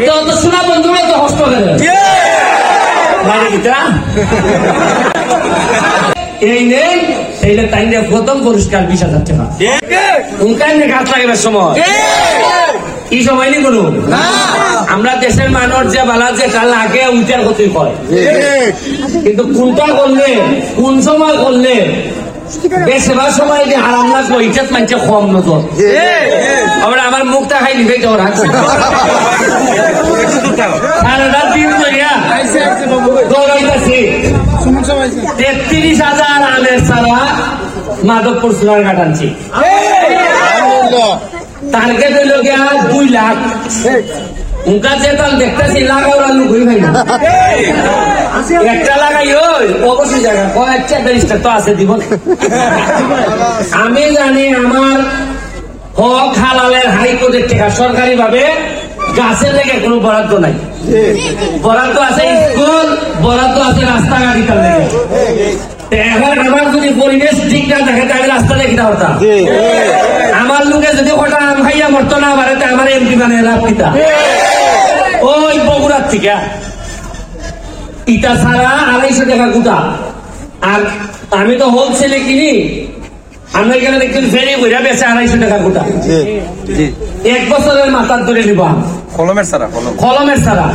তো শোনা বন্ধুরা তো হস্ত করে এই নেই সেইটা তাই প্রথম পুরস্কার 20,000 টাকা উনকাই গাছ লাগাবার সময় এই সময় নি কোনো আমরা দেশের মানুষ যে বালা যে কাল আগে উইটার ক্ষতি হয় কিন্তু কোনটা করলে কোন সময় করলে বেশিরভাগ সময় যে আরাম লাগলো ইজ্জত মানছে কম নজর আবার আমার মুখটা খাই নিবে তো রাখছে সারাটা দিন ধরিয়া দৌড়াইতেছি 33,000 আমের সারা মাধবপুর সোনার ঘাট আনছি টার্গেট হইল গিয়া 2 লাখ উনকা যে তাল দেখতেছি লাগাও আলু ঘুরি ভাই একটা লাগাই ওই অবশ্যই জায়গা কয়েকটা দেরিস্টা তো আছে দিব আমি জানি আমার হক হালালের হাইকোর্টের টাকা সরকারি ভাবে গাছের লেগে কোনো বরাদ্দ নাই বরাদ্দ আছে স্কুল বরাদ্দ আছে রাস্তাঘাটি তার লেগে এখন আমার যদি পরিবেশ ঠিক না থাকে তাহলে রাস্তা দেখি না হতা আমার লোকে যদি ওটা আম খাইয়া মরতো না বাড়িতে আমার এমপি মানে লাভ কিতা ওই বগুড়ার থেকে ইটা ছাড়া 250 টাকা গোটা আর আমি তো হোলসেলে কিনি আমরা এখানে দেখছেন ফেরি বইরা বেচে 250 টাকা গোটা 1 বছরের মাথার ধরে নিব কলমের ছাড়া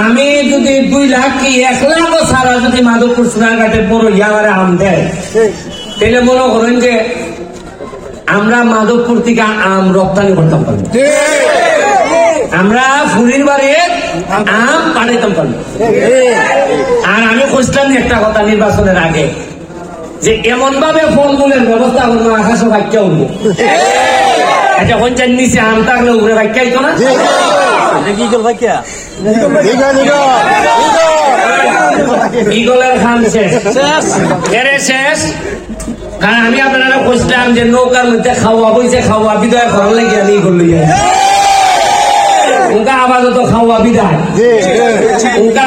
আমি যদি 2 লাখ কি 1 লাখ ছাড়া যদি মাধবপুর সোনারঘাটে পুরো ইয়ারে আম দেয় তাহলে মনে করেন যে আমরা মাধবপুর থেকে আম রপ্তানি করতাম পারি আমরা ফুরির বাড়ির আম পাঠাইতাম পারি আর আমি খুঁজলাম একটা কথা নির্বাচনের আগে যে এমন ভাবে ফলমূলের ব্যবস্থা করবো আকাশে বাক্যা উঠবো আচ্ছা পঞ্চায়েত নিচে আম থাকলে উপরে বাক্যা হইতো না ইগলের খান শেষ শেষ কারণ আমি আপনারা খুঁজলাম যে নৌকার মধ্যে খাওয়া বইছে খাওয়া বিদায় করার লাগে আমি ইগল লইয়া উনকা আপাতত খাওয়া বিদায় উনকা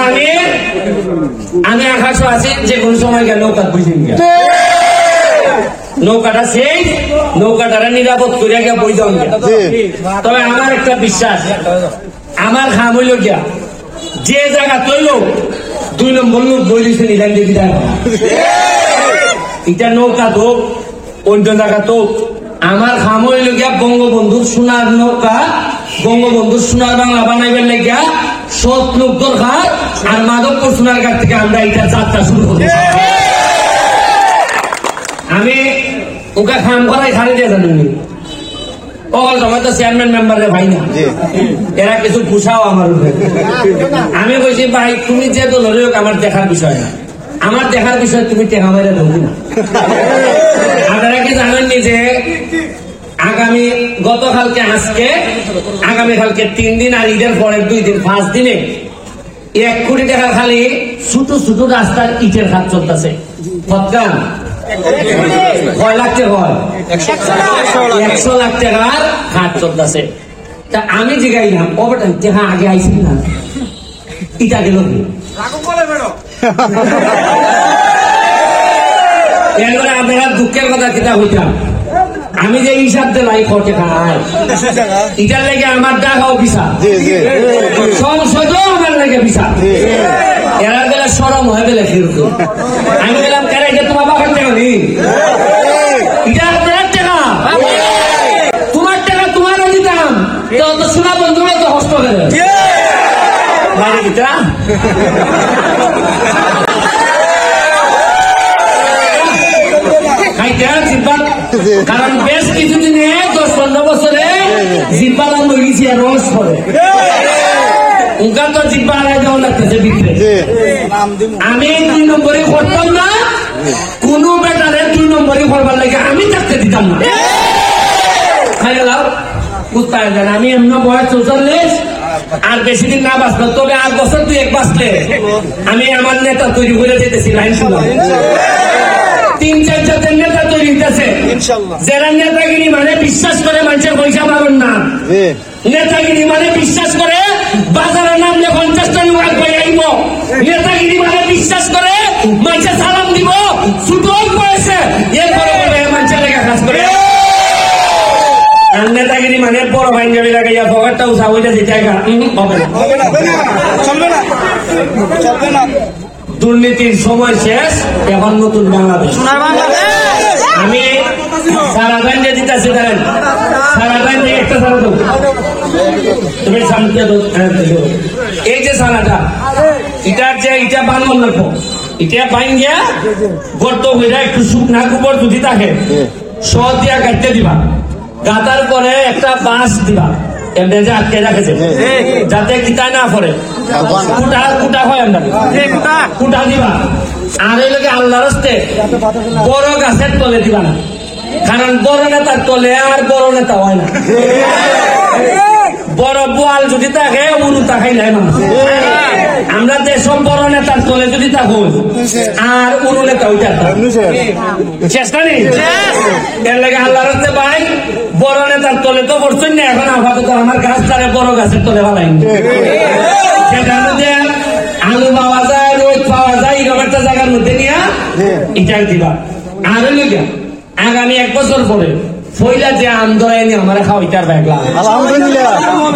আমি আকাশ আছি যে কোন সময় গেল নৌকা বুঝিন নৌকাটা সেই নৌকাটা নিরাপদ করিয়া গিয়া বই যাও তবে আমার একটা বিশ্বাস আমার খাম হইল গিয়া যে জায়গা তৈল 2 নম্বর লোক বই দিচ্ছে নিলাম দিয়ে বিদায় এটা নৌকা তো অন্য জায়গা তো আমার খাম হইল গিয়া বঙ্গবন্ধুর সোনার নৌকা বঙ্গবন্ধুর সোনার বাংলা বানাইবার লাগিয়া 7 লোক দরকার আর মাধবপুর সোনার ঘাট থেকে আমরা এটা যাত্রা শুরু করতে আমি ওকে খাম করাই খালি দিয়ে জানি অকল সময় তো চেয়ারম্যান মেম্বারের ভাই না এরা কিছু পুষাও আমার উপরে আমি কইছি ভাই তুমি যে তো ধরে আমার দেখার বিষয় না আমার দেখার বিষয় তুমি টেকা বাইরে ধরবি না আপনারা কি জানেননি যে আগামী গতকালকে আজকে আগামীকালকে 3 দিন আর ঈদের পরের 2 দিন 5 দিনে 1 কোটি টাকা খালি ছোট ছোট রাস্তার ইটের কাজ চলতেছে কতকাল 6 লাখ টাকা হয় 100 লাখ টাকার কাজ চলতেছে তা আমি জিগাইলাম ওভারটাইম টাকা আগে আইছি না ইটা গেল এরপরে আপনারা দুঃখের কথা কিতা হইতাম আমি যে হিসাব দিলাই খরচে খাই এটার লেগে আমার ডাকাও পিসা সংসদও আমার লেগে পিসা এরা গেলে সরম হয়ে গেলে ফিরত আমি গেলাম কেন এটা তোমার বাবার টাকা নেই এটা আপনার টাকা তোমার টাকা তোমারও দিতাম তো শোনা বন্ধুরা তো হস্ত করে মানে কিতা কারণ বেশ কিছুদিনে 10-15 বছরে জিব্বা লাম হয়েছি আর রস করে উনকার তো জিব্বা আড়াই দেওয়া লাগতেছে বিক্রে আমি 2 নম্বরে করতাম না কোন বেটারে 2 নম্বরে করবার লাগে আমি থাকতে দিতাম না খাই লাভ বুঝতে পারেন আমি এমন বয়স 44 আর বেশি দিন না বাঁচলো তবে আর বছর 2-1 বাঁচলে আমি আমার নেতা তৈরি করে যেতেছি লাইন শুনলাম 3-4 জাতের নেতা তৈরি হইতেছে যারা নেতাগিরি মানে বিশ্বাস করে মানুষের পয়সা পাবেন না নেতাগিরি মানে বিশ্বাস করে বাজারের নাম 50টা লোক আগে আইব নেতাগিরি মানে বিশ্বাস করে মানুষের সালাম দিব ছোট বয়সে এরপরে মানুষের লেখা কাজ করে আর নেতাগিরি মানে বড় পাঞ্জাবি লাগাইয়া পকেটটা উঠা ওইটা দিতে হবে না। দুর্নীতির সময় শেষ, এখন নতুন বাংলাদেশ। আমি সারাগঞ্জে দিতেছি, ধরেন সারাগঞ্জে একটা সারা দেবো, তুমি শান্তি। এই যে সারাটা এটার যে এটা বানন রাখো, এটা বাইন গিয়া গর্ত হইয়া একটু শুকনা গোবর যদি থাকে সহ দিয়া কাটতে দিবা, গাতার পরে একটা বাঁশ দিবা আটকে রাখেছে যাতে কিতা না পড়ে, কুটা হয় আমরা কুটা দিবা। আর এই লোকে আল্লাহর হস্তে বড় গাছের তলে দিবা না, কারণ বড় নেতার তলে আর বড় নেতা হয় না। বড় বোয়াল যদি থাকে উরু তাকাই নাই মানুষ। আমরা দেশম বড় নেতার তলে যদি থাকো আর উরু নেতা ওইটা চেষ্টা নেই। এর লাগে আল্লাহর হস্তে ভাই বড় নেতার তলে তো পড়ছেন না, এখন আপাতত আমার গাছ তারে বড় গাছের তলে বানাই। সেটা মধ্যে আলু পাওয়া যায়, রোদ পাওয়া যায়, এরকম একটা জায়গার মধ্যে নিয়ে ইটাই দিবা। আর লইয়া আগামী 1 বছর পরে ফইলা যে আন্দোলন নিয়ে আমার খাওয়াইতার ব্যাগলা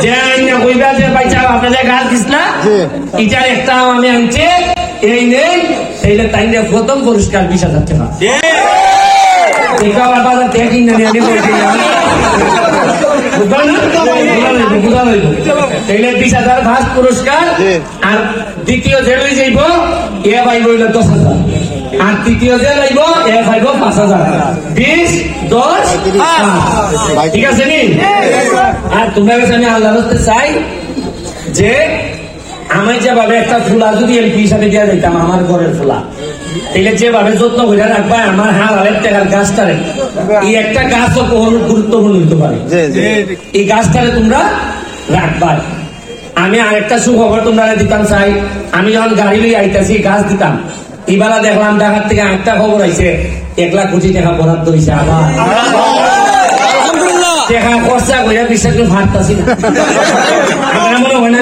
যে আইনা কইবা যে বাইচা আপনাদের গাছ দিসলা এটার একটা আমি আনছে এই নেই, সেইটা তাইলে প্রথম পুরস্কার 20,000 টাকা। বাজার থেকে কিনে নিয়ে আমি তাইলে 20,000 ফার্স্ট পুরস্কার, আর দ্বিতীয় যে লই যাইব এ পাইব 10,000, আর তৃতীয় যে লাইব এ পাইব 5,000। 20, 10, 5। ঠিক আছে নি? আর তোমার কাছে আমি আল্লাহর হস্তে চাই যে আমি যেভাবে একটা ফুলা যদি এমপি হিসাবে দেওয়া যাইতাম আমার ঘরের ফুলা, তাহলে যেভাবে যত্ন করে রাখবা আমার হালের টাকার গাছটারে, এই একটা গাছও কখনো গুরুত্বপূর্ণ হইতে পারে, এই গাছটারে তোমরা রাখবা। আমি আরেকটা সুখবর তোমরা দিতাম চাই, আমি যখন গাড়ি লই আইতাছি গাছ দিতাম, এবেলা দেখলাম ঢাকার থেকে একটা খবর আইছে 1 লাখ কোটি টাকা বরাদ্দ হয়েছে। আবার টাকা খরচা করে বিশ্বাস করে ভাবতাছি না, আমার মনে হয় না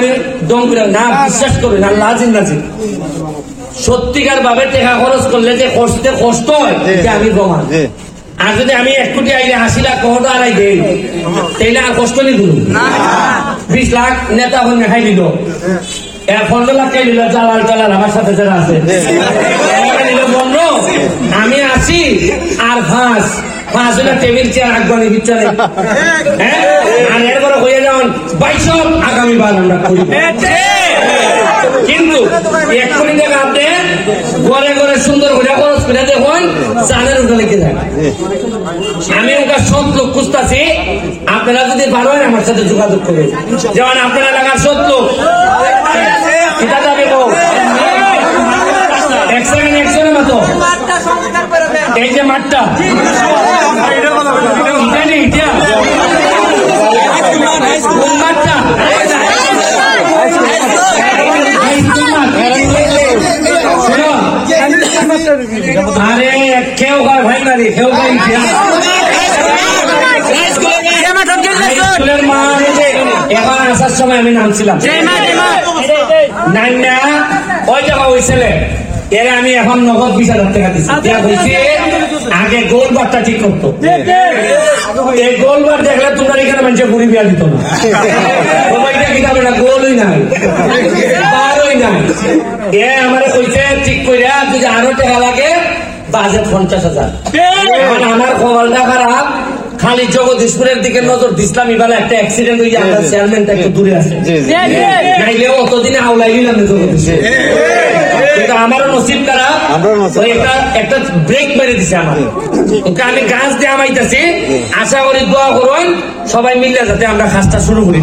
দম করে না বিশ্বাস করে না লাজিন সত্যিকার ভাবে টাকা খরচ করলে যে কষ্ট হয় আমি প্রমাণ। আর যদি আমি 1 কোটি আইলে 80 লাখ কত আড়াই দেই তাইলে আর কষ্ট নেই করুন। 20 লাখ নেতা হয়ে খাই দিল, 15 লাখ খাই দিল জালাল আমার সাথে যারা আছে বন্ধ। আমি আছি আর 5 হলে টেবিল চেয়ার আগুয়ানি দিচ্ছে না, আর এরপরে হয়ে যাওয়ান 22 আগামীবার আমরা করি। কিন্তু 1 কোটি টাকা আপনি ঘরে ঘরে সুন্দর করে খরচ করে দেখুন চালের উঠে লেগে যায়। আমি ওটা সব লোক খুঁজতেছি, আপনারা যদি পারেন আমার সাথে যোগাযোগ করবেন। যেমন আপনারা এলাকার 100 লোক এটা যাবে একজনের মতো এই যে মাঠটা আরে কেউ হয় ভাই না রে, কেউ ভাই এখন আসার সময় আমি নামছিলাম না ওই জায়গা ওই ছেলে এর আমি এখন নগদ 20,000 টাকা দিচ্ছি। আগে গোলবারটা ঠিক করতো, এই গোলবার দেখলে তোমরা এখানে মানুষের বুড়ি বিয়া দিত না, সবাইটা কিতাবে না গোলই নাই বারই নাই। এ আমার কইছে ঠিক কইরা যদি আরো টাকা লাগে বাজেট 50,000। এখন আমার খবরটা খারাপ, খালি জগদীশপুরের দিকে নজর দিছিলাম, এবার একটা অ্যাক্সিডেন্ট হয়ে যায়, আমরা চেয়ারম্যানটা একটু দূরে আছে, নাইলে অতদিনে আউলাই নিলাম জগদীশে। কিন্তু আমারও নসিব খারাপ, একটা ব্রেক মেরে দিছে আমার। আমি গাছ দিয়ে আমাইতেছি, আশা করি দোয়া করুন সবাই মিলে যাতে আমরা কাজটা শুরু করি।